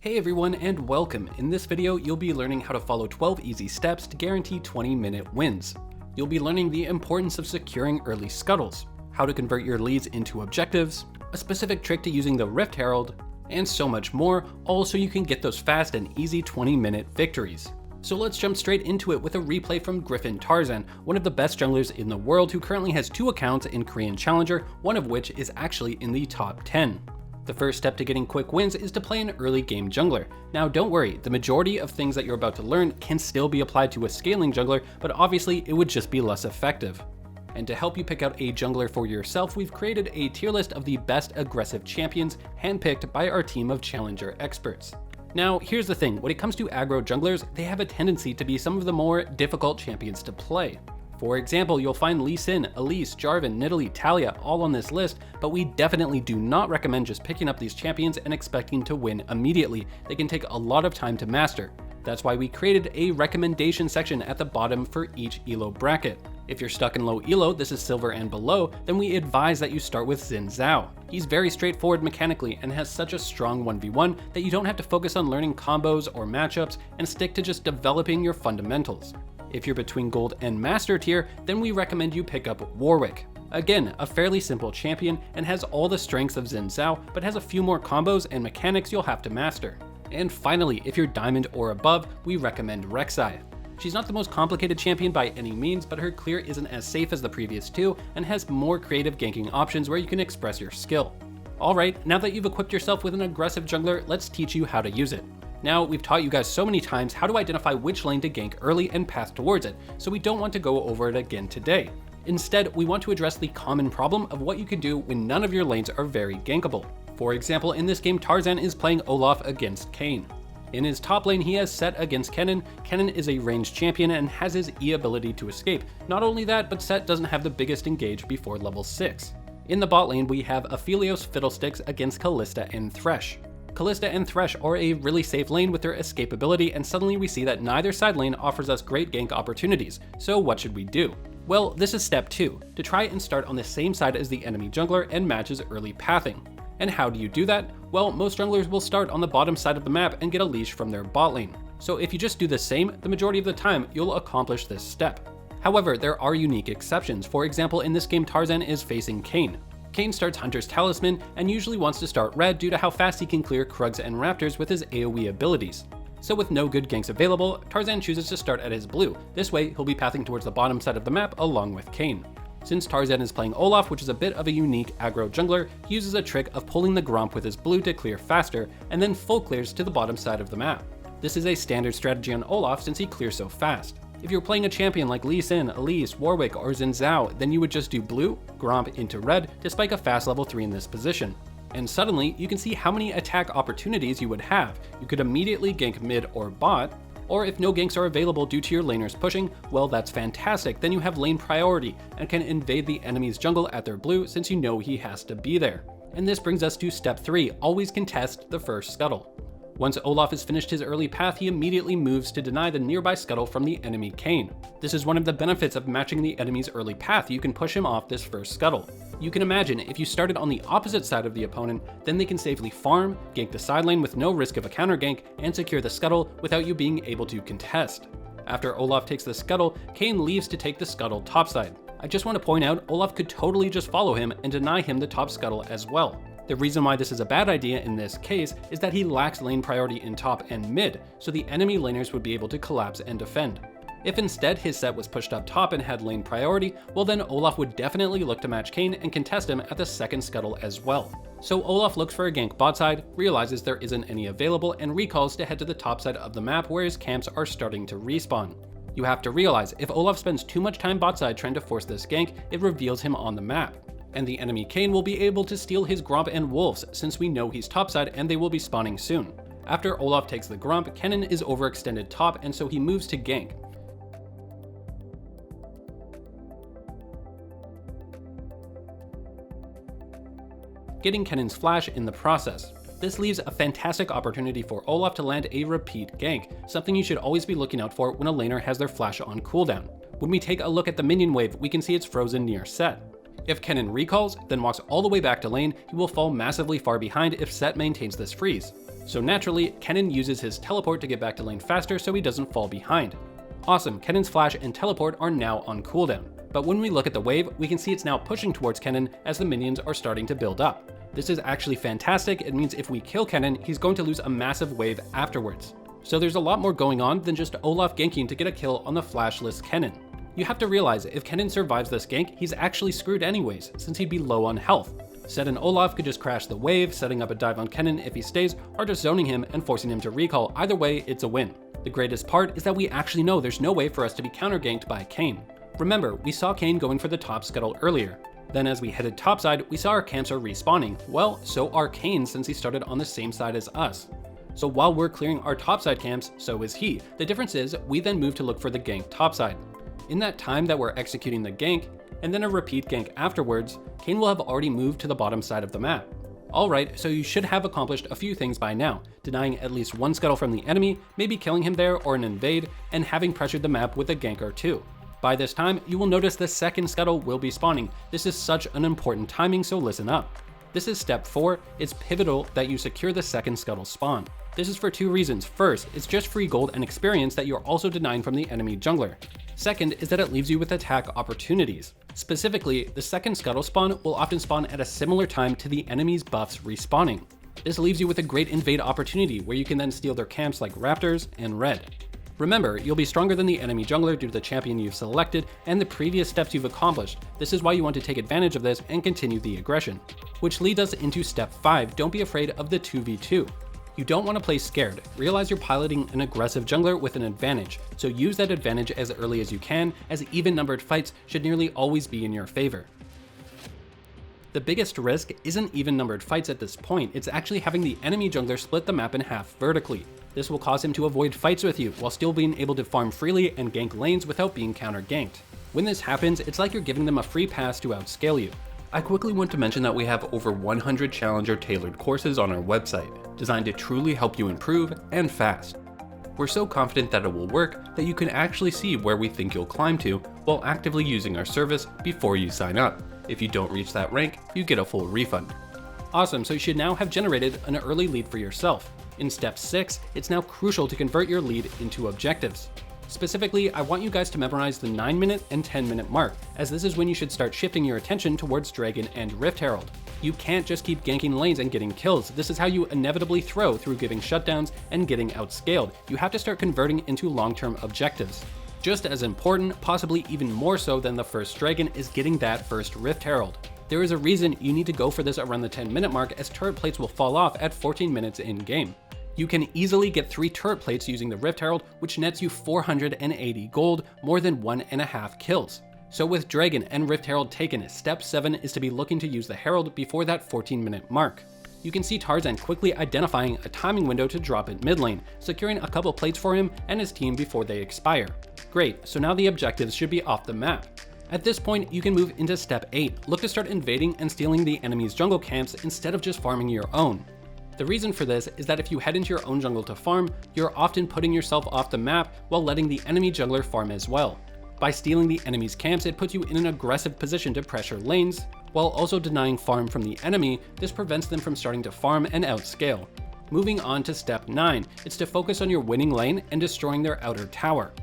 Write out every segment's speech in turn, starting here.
Hey everyone and welcome. In this video, you'll be learning how to follow 12 easy steps to guarantee 20-minute wins. You'll be learning the importance of securing early scuttles, how to convert your leads into objectives, a specific trick to using the Rift Herald, and so much more, all so you can get those fast and easy 20-minute victories. So let's jump straight into it with a replay from Griffin Tarzan, one of the best junglers in the world who currently has 2 accounts in Korean Challenger, one of which is actually in the top 10. The first step to getting quick wins is to play an early game jungler. Now don't worry, the majority of things that you're about to learn can still be applied to a scaling jungler, but obviously it would just be less effective. And to help you pick out a jungler for yourself, we've created a tier list of the best aggressive champions handpicked by our team of Challenger experts. Now here's the thing, when it comes to aggro junglers, they have a tendency to be some of the more difficult champions to play. For example, you'll find Lee Sin, Elise, Jarvan, Nidalee, Talia all on this list, but we definitely do not recommend just picking up these champions and expecting to win immediately. They can take a lot of time to master. That's why we created a recommendation section at the bottom for each elo bracket. If you're stuck in low elo, this is silver and below, then we advise that you start with Xin Zhao. He's very straightforward mechanically and has such a strong 1v1 that you don't have to focus on learning combos or matchups and stick to just developing your fundamentals. If you're between gold and master tier, then we recommend you pick up Warwick. Again, a fairly simple champion and has all the strengths of Xin Zhao, but has a few more combos and mechanics you'll have to master. And finally, if you're diamond or above, we recommend Rek'Sai. She's not the most complicated champion by any means, but her clear isn't as safe as the previous 2 and has more creative ganking options where you can express your skill. Alright, now that you've equipped yourself with an aggressive jungler, let's teach you how to use it. Now, we've taught you guys so many times how to identify which lane to gank early and path towards it, so we don't want to go over it again today. Instead, we want to address the common problem of what you can do when none of your lanes are very gankable. For example, in this game, Tarzan is playing Olaf against Kayn. In his top lane, he has Set against Kennen. Kennen is a ranged champion and has his E ability to escape. Not only that, but Set doesn't have the biggest engage before level 6. In the bot lane, we have Aphelios Fiddlesticks against Kalista and Thresh. Kalista and Thresh are a really safe lane with their escapability, and suddenly we see that neither side lane offers us great gank opportunities. So what should we do? Well, this is step 2, to try and start on the same side as the enemy jungler and match his early pathing. And how do you do that? Well, most junglers will start on the bottom side of the map and get a leash from their bot lane. So if you just do the same, the majority of the time you'll accomplish this step. However, there are unique exceptions. For example, in this game Tarzan is facing Kayn. Kayn starts Hunter's Talisman and usually wants to start red due to how fast he can clear Krugs and Raptors with his AoE abilities. So with no good ganks available, Tarzan chooses to start at his blue. This way, he'll be pathing towards the bottom side of the map along with Kayn. Since Tarzan is playing Olaf, which is a bit of a unique aggro jungler, he uses a trick of pulling the Gromp with his blue to clear faster, and then full clears to the bottom side of the map. This is a standard strategy on Olaf since he clears so fast. If you're playing a champion like Lee Sin, Elise, Warwick, or Xin Zhao, then you would just do blue, Gromp into red to spike a fast level 3 in this position. And suddenly, you can see how many attack opportunities you would have. You could immediately gank mid or bot, or if no ganks are available due to your laners pushing, well that's fantastic, then you have lane priority and can invade the enemy's jungle at their blue since you know he has to be there. And this brings us to step 3, always contest the first scuttle. Once Olaf has finished his early path, he immediately moves to deny the nearby scuttle from the enemy Kayn. This is one of the benefits of matching the enemy's early path, you can push him off this first scuttle. You can imagine if you started on the opposite side of the opponent, then they can safely farm, gank the side lane with no risk of a counter gank, and secure the scuttle without you being able to contest. After Olaf takes the scuttle, Kayn leaves to take the scuttle topside. I just want to point out, Olaf could totally just follow him and deny him the top scuttle as well. The reason why this is a bad idea in this case is that he lacks lane priority in top and mid, so the enemy laners would be able to collapse and defend. If instead his set was pushed up top and had lane priority, well then Olaf would definitely look to match Kayn and contest him at the second scuttle as well. So Olaf looks for a gank bot side, realizes there isn't any available, and recalls to head to the top side of the map where his camps are starting to respawn. You have to realize, if Olaf spends too much time bot side trying to force this gank, it reveals him on the map. And the enemy Kayn will be able to steal his Gromp and Wolves since we know he's topside and they will be spawning soon. After Olaf takes the Gromp, Kennen is overextended top and so he moves to gank. Getting Kennen's flash in the process. This leaves a fantastic opportunity for Olaf to land a repeat gank, something you should always be looking out for when a laner has their flash on cooldown. When we take a look at the minion wave, we can see it's frozen near Set. If Kennen recalls, then walks all the way back to lane, he will fall massively far behind if Set maintains this freeze. So naturally, Kennen uses his teleport to get back to lane faster so he doesn't fall behind. Awesome, Kennen's flash and teleport are now on cooldown. But when we look at the wave, we can see it's now pushing towards Kennen as the minions are starting to build up. This is actually fantastic. It means if we kill Kennen, he's going to lose a massive wave afterwards. So there's a lot more going on than just Olaf ganking to get a kill on the flashless Kennen. You have to realize if Kennen survives this gank, he's actually screwed anyways, since he'd be low on health. Zed and Olaf could just crash the wave, setting up a dive on Kennen if he stays, or just zoning him and forcing him to recall. Either way, it's a win. The greatest part is that we actually know there's no way for us to be counter-ganked by Kayn. Remember, we saw Kayn going for the top scuttle earlier. Then as we headed topside, we saw our camps are respawning. Well, so are Kayn since he started on the same side as us. So while we're clearing our topside camps, so is he. The difference is, we then move to look for the gank topside. In that time that we're executing the gank, and then a repeat gank afterwards, Kayn will have already moved to the bottom side of the map. Alright, so you should have accomplished a few things by now, denying at least one scuttle from the enemy, maybe killing him there or an invade, and having pressured the map with a gank or two. By this time, you will notice the second scuttle will be spawning. This is such an important timing, so listen up. This is step 4, it's pivotal that you secure the second scuttle spawn. This is for two reasons. First, it's just free gold and experience that you're also denying from the enemy jungler. Second is that it leaves you with attack opportunities. Specifically, the second scuttle spawn will often spawn at a similar time to the enemy's buffs respawning. This leaves you with a great invade opportunity where you can then steal their camps like Raptors and Red. Remember, you'll be stronger than the enemy jungler due to the champion you've selected and the previous steps you've accomplished. This is why you want to take advantage of this and continue the aggression. Which leads us into step 5, don't be afraid of the 2v2. You don't want to play scared. Realize you're piloting an aggressive jungler with an advantage, so use that advantage as early as you can, as even-numbered fights should nearly always be in your favor. The biggest risk isn't even-numbered fights at this point, it's actually having the enemy jungler split the map in half vertically. This will cause him to avoid fights with you, while still being able to farm freely and gank lanes without being counter-ganked. When this happens, it's like you're giving them a free pass to outscale you. I quickly want to mention that we have over 100 Challenger-tailored courses on our website, designed to truly help you improve, and fast. We're so confident that it will work that you can actually see where we think you'll climb to while actively using our service before you sign up. If you don't reach that rank, you get a full refund. Awesome, so you should now have generated an early lead for yourself. In step 6, it's now crucial to convert your lead into objectives. Specifically, I want you guys to memorize the 9-minute and 10-minute mark, as this is when you should start shifting your attention towards Dragon and Rift Herald. You can't just keep ganking lanes and getting kills. This is how you inevitably throw through giving shutdowns and getting outscaled. You have to start converting into long-term objectives. Just as important, possibly even more so than the first Dragon, is getting that first Rift Herald. There is a reason you need to go for this around the 10-minute mark, as turret plates will fall off at 14 minutes in game. You can easily get 3 turret plates using the Rift Herald, which nets you 480 gold, more than 1.5 kills. So with Dragon and Rift Herald taken, step 7 is to be looking to use the Herald before that 14-minute mark. You can see Tarzan quickly identifying a timing window to drop it mid lane, securing a couple plates for him and his team before they expire. Great, so now the objectives should be off the map. At this point, you can move into step 8, look to start invading and stealing the enemy's jungle camps instead of just farming your own. The reason for this is that if you head into your own jungle to farm, you're often putting yourself off the map while letting the enemy jungler farm as well. By stealing the enemy's camps, it puts you in an aggressive position to pressure lanes, while also denying farm from the enemy. This prevents them from starting to farm and outscale. Moving on to step 9, it's to focus on your winning lane and destroying their outer tower.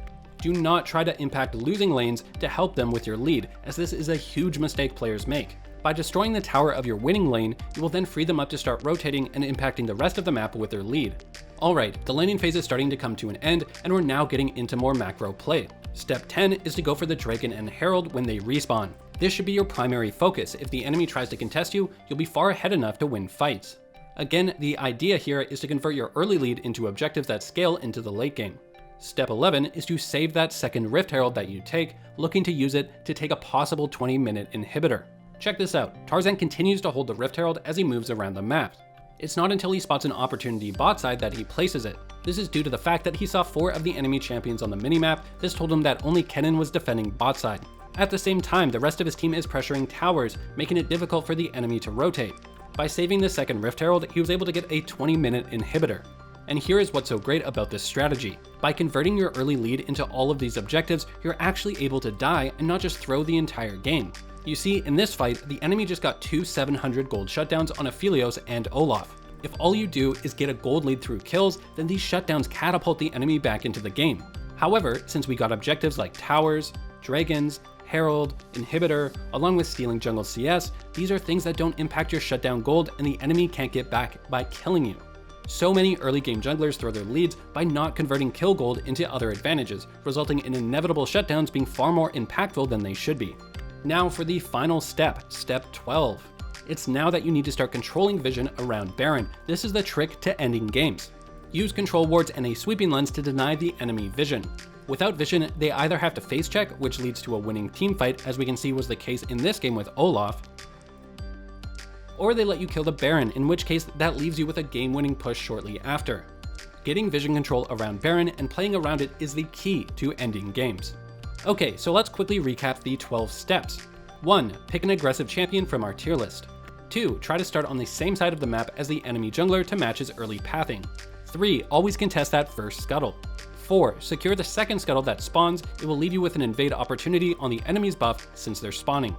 Do not try to impact losing lanes to help them with your lead, as this is a huge mistake players make. By destroying the tower of your winning lane, you will then free them up to start rotating and impacting the rest of the map with their lead. Alright, the laning phase is starting to come to an end, and we're now getting into more macro play. Step 10 is to go for the Dragon and Herald when they respawn. This should be your primary focus. If the enemy tries to contest you, you'll be far ahead enough to win fights. Again, the idea here is to convert your early lead into objectives that scale into the late game. Step 11 is to save that second Rift Herald that you take, looking to use it to take a possible 20-minute inhibitor. Check this out, Tarzan continues to hold the Rift Herald as he moves around the map. It's not until he spots an opportunity bot side that he places it. This is due to the fact that he saw 4 of the enemy champions on the minimap. This told him that only Kennen was defending bot side. At the same time, the rest of his team is pressuring towers, making it difficult for the enemy to rotate. By saving the second Rift Herald, he was able to get a 20-minute inhibitor. And here is what's so great about this strategy. By converting your early lead into all of these objectives, you're actually able to die and not just throw the entire game. You see, in this fight, the enemy just got 2 700 gold shutdowns on Aphelios and Olaf. If all you do is get a gold lead through kills, then these shutdowns catapult the enemy back into the game. However, since we got objectives like towers, dragons, Herald, Inhibitor, along with stealing jungle CS, these are things that don't impact your shutdown gold and the enemy can't get back by killing you. So many early game junglers throw their leads by not converting kill gold into other advantages, resulting in inevitable shutdowns being far more impactful than they should be. Now for the final step, step 12. It's now that you need to start controlling vision around Baron. This is the trick to ending games. Use control wards and a sweeping lens to deny the enemy vision. Without vision, they either have to face check, which leads to a winning teamfight, as we can see was the case in this game with Olaf, or they let you kill the Baron, in which case that leaves you with a game-winning push shortly after. Getting vision control around Baron and playing around it is the key to ending games. Okay, so let's quickly recap the 12 steps. 1. Pick an aggressive champion from our tier list. 2. Try to start on the same side of the map as the enemy jungler to match his early pathing. 3. Always contest that first scuttle. 4. Secure the second scuttle that spawns. It will leave you with an invade opportunity on the enemy's buff since they're spawning.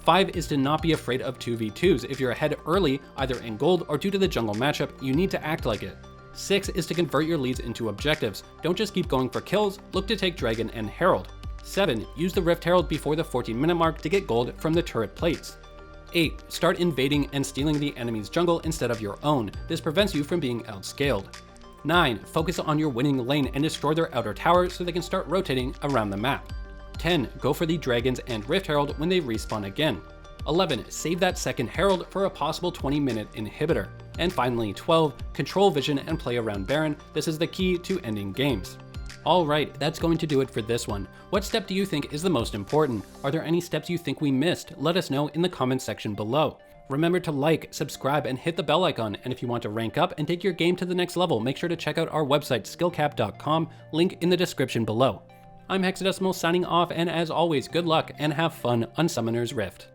5 is to not be afraid of 2v2s. If you're ahead early, either in gold or due to the jungle matchup, you need to act like it. 6 is to convert your leads into objectives. Don't just keep going for kills, look to take Dragon and Herald. 7. Use the Rift Herald before the 14-minute mark to get gold from the turret plates. 8. Start invading and stealing the enemy's jungle instead of your own. This prevents you from being outscaled. 9. Focus on your winning lane and destroy their outer tower so they can start rotating around the map. 10. Go for the Dragons and Rift Herald when they respawn again. 11. Save that second Herald for a possible 20-minute inhibitor. And finally, 12. Control vision and play around Baron. This is the key to ending games. Alright, that's going to do it for this one. What step do you think is the most important? Are there any steps you think we missed? Let us know in the comments section below. Remember to like, subscribe, and hit the bell icon, and if you want to rank up and take your game to the next level, make sure to check out our website, skillcapped.com, link in the description below. I'm Hexadecimal signing off, and as always, good luck and have fun on Summoner's Rift.